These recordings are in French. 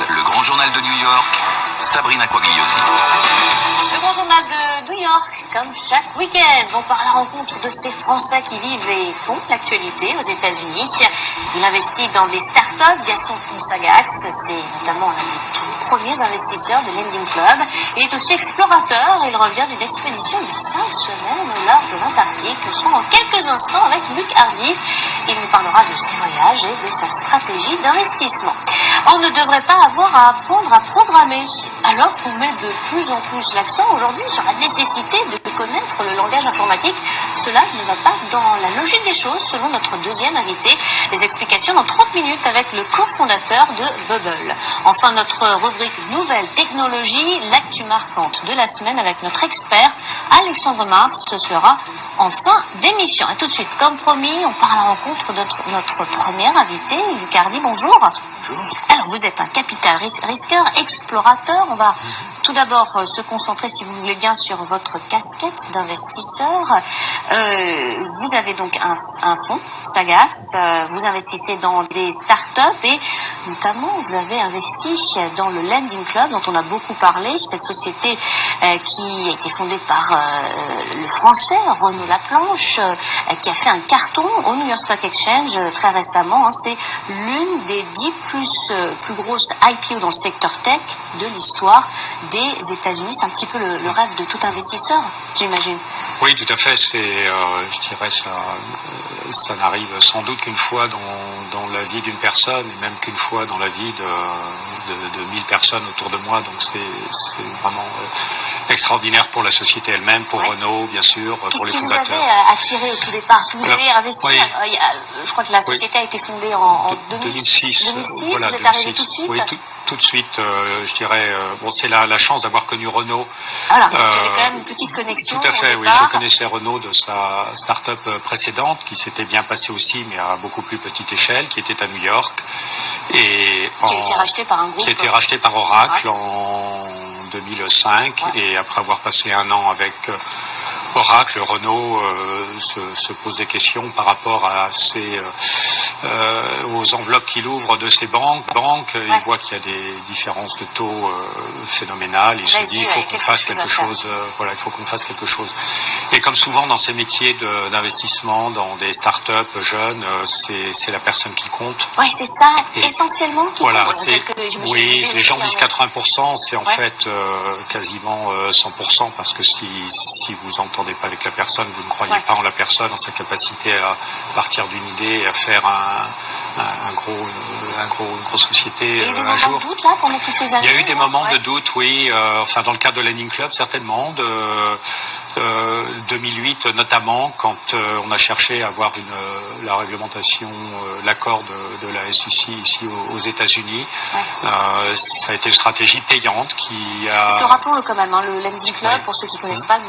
le grand journal de New York, Sabrina Quagliosi. Le grand journal de New York, comme chaque week-end, on part à la rencontre de ces Français qui vivent et font l'actualité aux États-Unis. Il investit dans des startups via son fonds Sagax, c'est notamment l'un des tout premiers investisseurs de Lending Club. Il est aussi explorateur et il revient d'une expédition de 5 semaines au large de l'Antarctique. Nous serons dans quelques instants avec Luc Hardy. Il nous parlera de ses voyages et de sa stratégie d'investissement. On ne devrait pas avoir à apprendre à programmer, alors qu'on met de plus en plus l'accent aujourd'hui sur la nécessité de connaître le langage informatique. Cela ne va pas dans la logique des choses, selon notre deuxième invité. Les explications dans 30 minutes avec le cofondateur de Bubble. Enfin, notre rubrique Nouvelles technologies, l'actu marquante de la semaine avec notre expert Alexandre Mars. Ce sera en fin d'émission. Et tout de suite, comme promis, on part à la rencontre de notre premier invité, Luc Hardy. Bonjour. Bonjour. Alors, vous êtes un capital risqueur, explorateur. On va tout d'abord se concentrer, si vous voulez bien, sur votre casquette d'investisseur. Vous avez donc un fonds, Sagax. Vous investissez dans des startups et notamment vous avez investi dans le Lending Club dont on a beaucoup parlé. Cette société qui a été fondée par le français Renaud Laplanche, qui a fait un carton au New York Stock Exchange très récemment. C'est l'une des 10 plus grosses IPO dans le secteur tech de l'histoire des États-Unis. C'est un petit peu le rêve de tout investisseur, j'imagine. Oui, tout à fait. Je dirais, ça n'arrive sans doute qu'une fois dans la vie d'une personne, et même qu'une fois dans la vie de 1000 personnes autour de moi. Donc c'est vraiment extraordinaire pour la société elle-même, pour Renault, bien sûr, pour les fondateurs. Qu'est-ce qui vous avait attiré au tout départ? Vous avez investi, je crois que la société a été fondée en 2006. Voilà, vous êtes arrivé tout de suite? Oui, tout de suite, je dirais, c'est la chance d'avoir connu Renault. Voilà, vous avez quand même une petite connexion. Tout à fait, oui, je connaissais Renault de sa start-up précédente, qui s'était bien passée aussi, mais à beaucoup plus petite échelle, qui était à New York. Et qui a été racheté par un groupe. Qui a été racheté par Oracle en 2005, et après avoir passé un an avec Oracle, Renault se pose des questions par rapport à aux enveloppes qu'il ouvre de ses banques. Il voit qu'il y a des différences de taux phénoménales. Il se dit il faut qu'on fasse quelque chose. Il faut qu'on fasse quelque chose. Et comme souvent dans ces métiers d'investissement, dans des startups jeunes, c'est la personne qui compte. Oui, c'est ça, essentiellement qui voilà, compte. Oui, les gens disent 80%, c'est en fait quasiment 100%, parce que si vous entendez pas avec la personne, vous ne croyez pas en la personne, en sa capacité à partir d'une idée et à faire une grosse société un jour. Il y a eu des moments de doute, oui. Dans le cadre de Lending Club, certainement. 2008 notamment, quand on a cherché à avoir la réglementation, l'accord de la SEC ici aux États-Unis. Ça a été une stratégie payante qui a... Parce que rappelons-le quand même, le Lending Club, pour ceux qui ne connaissent pas,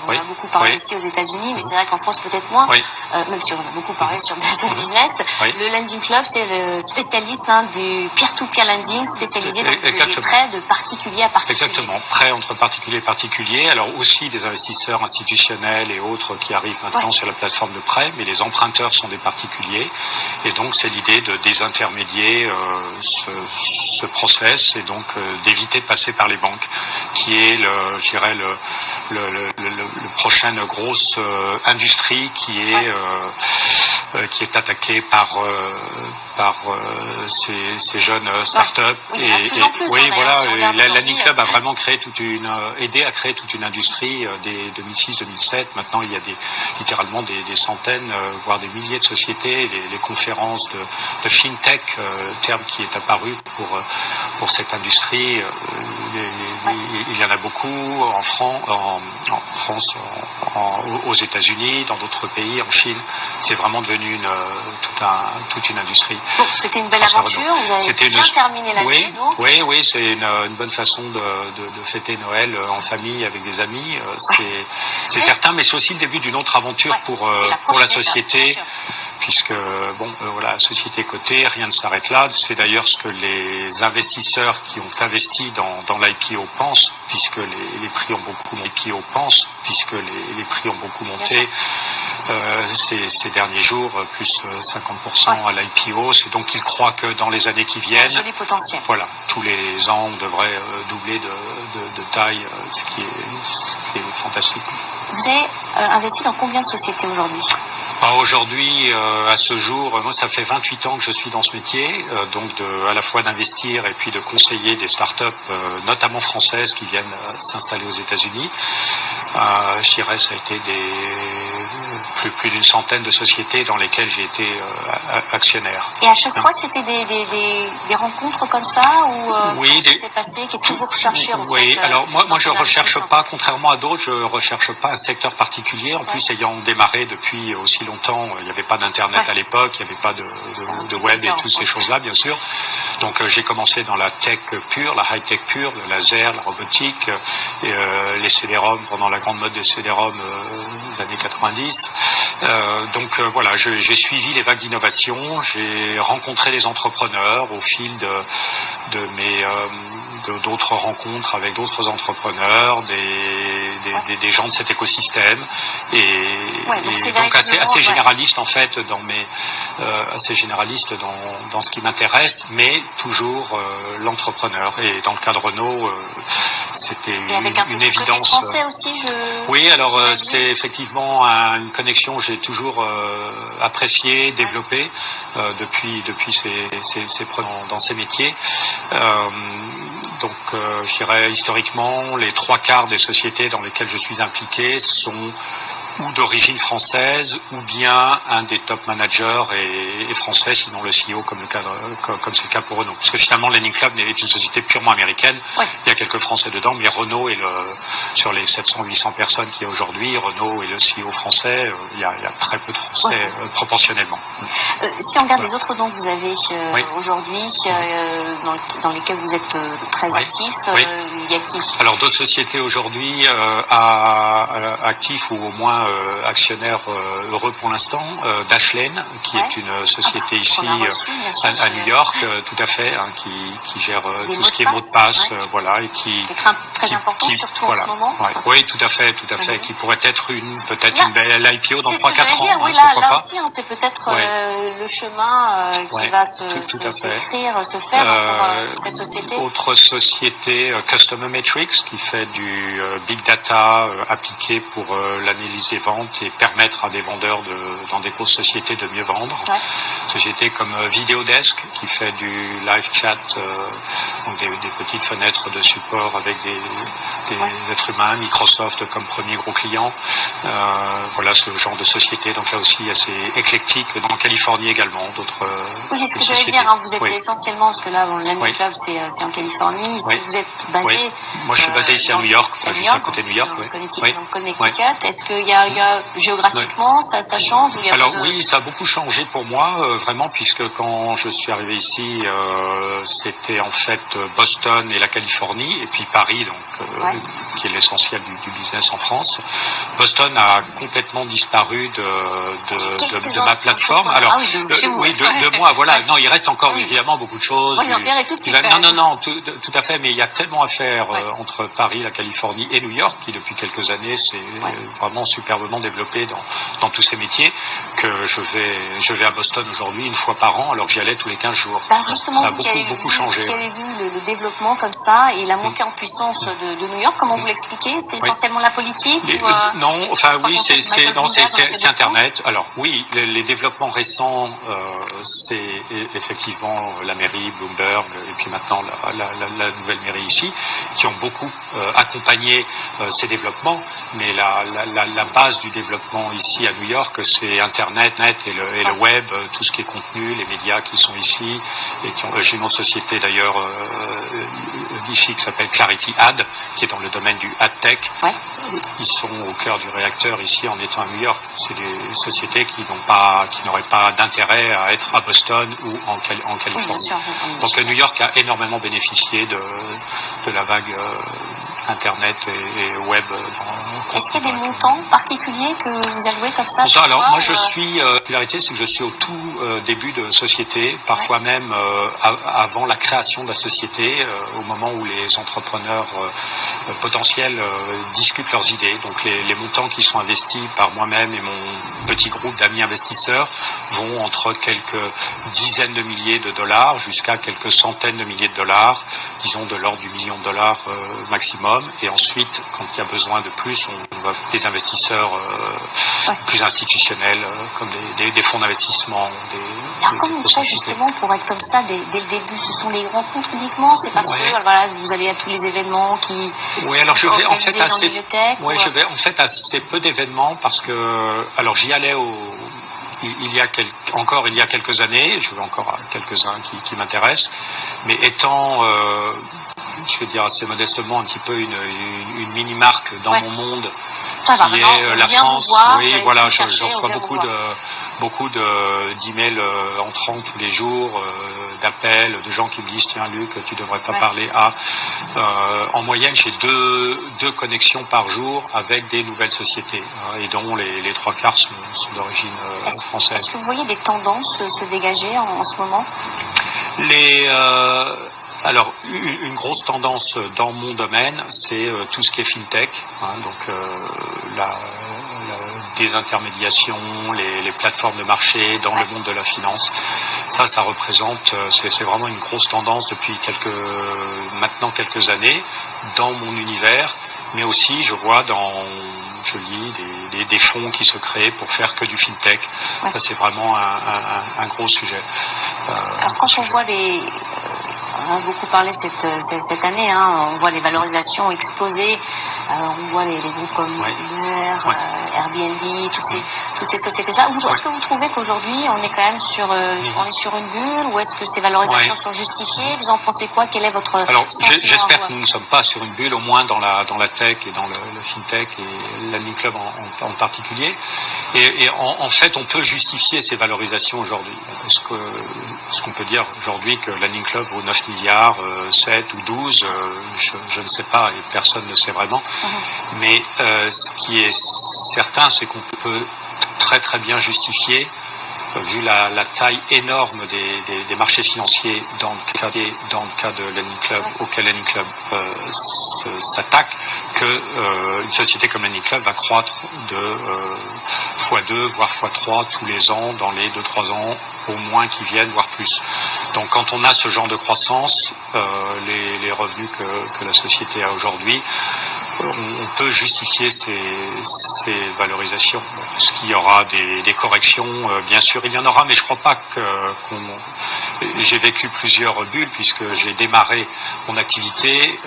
on a beaucoup parlé ici aux États-Unis, mais c'est vrai qu'en France peut-être moins, même si on a beaucoup parlé sur Business. Le Lending Club, c'est le spécialiste du peer-to-peer lending, spécialisé dans les prêts de particulier à particulier. Exactement, prêts entre particulier et particulier. Alors aussi des investisseurs institutionnels et autres qui arrivent maintenant sur la plateforme de prêt, mais les emprunteurs sont des particuliers. Et donc c'est l'idée de désintermédier ce process, et donc d'éviter de passer par les banques, qui est le prochaine grosse industrie qui est attaquée par ces jeunes startups. Lending Club a vraiment aidé à créer toute une industrie dès 2006-2007. Maintenant, il y a littéralement des centaines, voire des milliers de sociétés. Les conférences de FinTech, terme qui est apparu pour cette industrie, il y en a beaucoup en France, aux États-Unis, dans d'autres pays, en Chine. C'est vraiment devenu toute une industrie. Bon, c'était une belle aventure, vous avez bien terminé l'année, donc. Oui, c'est une bonne façon de fêter Noël en famille, avec des amis. C'est certain, mais c'est aussi le début d'une autre aventure pour la société. Puisque, la société cotée, rien ne s'arrête là. C'est d'ailleurs ce que les investisseurs qui ont investi dans l'IPO pensent, puisque les prix ont beaucoup monté. ces derniers jours, plus 50% à l'IPO. C'est donc qu'il croit que dans les années qui viennent, joli potentiel. Voilà, tous les ans, on devrait doubler de taille, ce qui est fantastique. Vous avez investi dans combien de sociétés aujourd'hui ? Aujourd'hui, à ce jour, moi ça fait 28 ans que je suis dans ce métier, donc à la fois d'investir et puis de conseiller des startups, notamment françaises, qui viennent s'installer aux États-Unis. Je dirais ça a été plus d'une centaine de sociétés dans lesquelles j'ai été actionnaire. Et à chaque fois, c'était des rencontres comme ça ou oui, qu'est-ce qui s'est passé ? Qu'est-ce que vous recherchez en Oui, fait, alors moi je recherche pas, contrairement à d'autres, je recherche pas un secteur particulier. En plus, ayant démarré depuis aussi longtemps, il n'y avait pas d'internet à l'époque, il n'y avait pas de web et toutes ces choses-là, bien sûr. Donc j'ai commencé dans la tech pure, la high tech pure, le laser, la robotique, les CD-ROM pendant la grande mode des CD-ROM des années 90. Donc voilà, j'ai suivi les vagues d'innovation, j'ai rencontré des entrepreneurs au fil d'autres rencontres avec d'autres entrepreneurs, des gens de cet écosystème, et donc assez généraliste en fait assez généraliste dans ce qui m'intéresse, mais toujours l'entrepreneur. Et dans le cas de Renault, c'était une évidence. Français aussi, Oui, alors c'est effectivement une connexion que j'ai toujours appréciée, développée depuis ces dans ces métiers. Donc, je dirais historiquement, les 3/4 des sociétés dans lesquelles je suis impliqué sont ou d'origine française, ou bien un des top managers est français, sinon le CEO, comme c'est le cas pour Renault. Parce que finalement, Learning Club est une société purement américaine. Ouais. Il y a quelques Français dedans, mais Renault est sur les 700-800 personnes qu'il y a aujourd'hui, Renault est le CEO français. Il y a très peu de Français proportionnellement. Si on regarde les autres dons que vous avez aujourd'hui, dans lesquels vous êtes très actifs, il y a qui ? Alors d'autres sociétés aujourd'hui actifs ou au moins actionnaire heureux pour l'instant, Dashlane, qui est une société ici à New York, tout à fait, qui gère tout ce qui est mot de passe, voilà, et c'est très important, surtout en ce moment. Oui, tout à fait, qui pourrait être peut-être une belle IPO dans 3-4 ans. Oui, là aussi, c'est peut-être le chemin qui va se faire pour cette société. Autre société, Customer Metrics, qui fait du big data appliqué pour l'analyse des ventes et permettre à des vendeurs dans des grosses sociétés de mieux vendre. Sociétés comme Videodesk, qui fait du live chat, donc des petites fenêtres de support avec des êtres humains, Microsoft comme premier gros client. Voilà ce genre de société, donc là aussi assez éclectique, dans Californie également, d'autres oui, c'est ce que j'allais dire, vous êtes essentiellement, parce que là, Learning Club, c'est en Californie, vous êtes basé... Moi, je suis basé ici à New York, juste à côté de New York. Dans Connecticut. Est-ce qu'il y a géographiquement, ça change? Alors oui, ça a beaucoup changé pour moi, vraiment, puisque quand je suis arrivé ici, c'était en fait Boston et la Californie, et puis Paris, donc qui est l'essentiel du business en France. Boston a complètement disparu de ma plateforme. Alors, de moi, voilà. Non, il reste encore évidemment beaucoup de choses. Non, tout à fait, mais il y a tellement à faire entre Paris, la Californie et New York, qui depuis quelques années s'est vraiment superbement développé dans tous ces métiers, que je vais à Boston aujourd'hui une fois par an, alors que j'y allais tous les 15 jours. Justement, ça a beaucoup changé. Vous avez vu le développement comme ça et la montée en puissance de New York, comment vous l'expliquez? C'est essentiellement la politique Non, enfin oui, c'est Internet. Alors oui, les développements récents, c'est effectivement la mairie, Bloomberg, et puis maintenant la nouvelle mairie ici, qui ont beaucoup accompagné ces développements, mais la base du développement ici à New York, c'est Internet et le web, tout ce qui est contenu, les médias qui sont ici, et j'ai une autre société d'ailleurs ici qui s'appelle Clarity Ad, qui est dans le domaine du ad tech. Ils sont au cœur du réacteur ici en étant à New York. C'est des sociétés qui n'auraient pas d'intérêt à être à Boston ou en Californie. Donc New York a énormément bénéficié de la vague Internet et web. Est-ce qu'il y a des montants particuliers que vous allouez comme ça? Alors moi je suis, la particularité c'est que je suis au tout début de société, parfois même avant la création de la société, au moment où les entrepreneurs potentiels discutent leurs idées. Donc les montants qui sont investis par moi-même et mon petit groupe d'amis investisseurs vont entre quelques dizaines de milliers de dollars jusqu'à quelques centaines de milliers de dollars, disons de l'ordre du million de dollars maximum. Et ensuite, quand il y a besoin de plus, on va des investisseurs plus institutionnels, comme des fonds d'investissement. Alors comment on fait justement pour être comme ça dès le début? Ce sont des rencontres uniquement? C'est parce que voilà, vous allez à tous les événements qui... Oui, alors je vais en fait je vais en fait assez peu d'événements parce que alors j'y allais il y a quelques années, je vais encore à quelques-uns qui m'intéressent, mais étant je vais dire assez modestement un petit peu une mini-marque dans mon monde qui est la France. Oui, voilà, je reçois beaucoup d'emails entrants tous les jours, d'appels, de gens qui me disent tiens Luc, tu devrais pas parler à. En moyenne, j'ai deux connexions par jour avec des nouvelles sociétés, et dont les trois quarts sont d'origine française. Est-ce que vous voyez des tendances se dégager en ce moment? Alors, une grosse tendance dans mon domaine, c'est tout ce qui est fintech, donc la désintermédiation, les plateformes de marché dans le monde de la finance. Ça représente, c'est vraiment une grosse tendance depuis maintenant quelques années dans mon univers, mais aussi je lis des fonds qui se créent pour faire que du fintech. Ça c'est vraiment un gros sujet. Alors quand on voit on a beaucoup parlé de cette année, on voit les valorisations exploser, on voit les groupes comme Uber, Airbnb, toutes ces sociétés-là. Est-ce que vous trouvez qu'aujourd'hui on est quand même sur une bulle, ou est-ce que ces valorisations sont justifiées? Vous en pensez quoi? Quel est votre Alors j'espère que nous ne sommes pas sur une bulle, au moins dans la tech et dans le fintech et l'Admin Club en particulier. Et en fait on peut justifier ces valorisations aujourd'hui. Est-ce qu'on peut dire aujourd'hui que l'Admin Club vaut 9 milliards, 7 ou 12, je ne sais pas et personne ne sait vraiment. Mais ce qui est certain, c'est qu'on peut très très bien justifier, vu la taille énorme des marchés financiers dans le cas de l'Admin Club, auquel l'Admin Club s'attaque, qu'une société comme l'Admin Club va croître de x2, voire x3 tous les ans, dans les 2-3 ans au moins qui viennent, voire plus. Donc quand on a ce genre de croissance, les revenus que la société a aujourd'hui, on peut justifier ces valorisations. Est-ce qu'il y aura des corrections? Bien sûr, il y en aura, mais je ne crois pas j'ai vécu plusieurs bulles, puisque j'ai démarré mon activité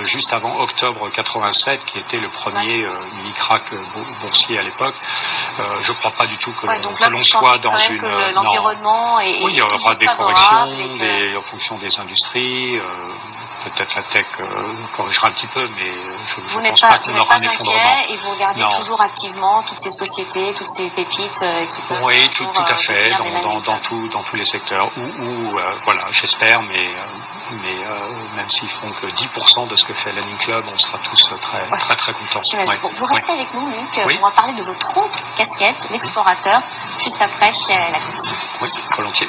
juste avant octobre 87, qui était le premier mini-crack boursier à l'époque. Je ne crois pas du tout que l'on soit dans une... l'environnement oui, il y aura des corrections en fonction des industries. Peut-être la tech corrigera un petit peu, mais je ne pense pas qu'on aura un effondrement. Et vous regardez toujours activement toutes ces sociétés, toutes ces pépites qui peuvent... Oui, tout à fait, dans tous les secteurs. Voilà, j'espère, mais même s'ils font que 10% de ce que fait l'Admin Club, on sera tous très très contents. Vous restez avec nous, Luc. On va parler de votre autre casquette, l'explorateur, juste après chez la Coty. Oui, volontiers.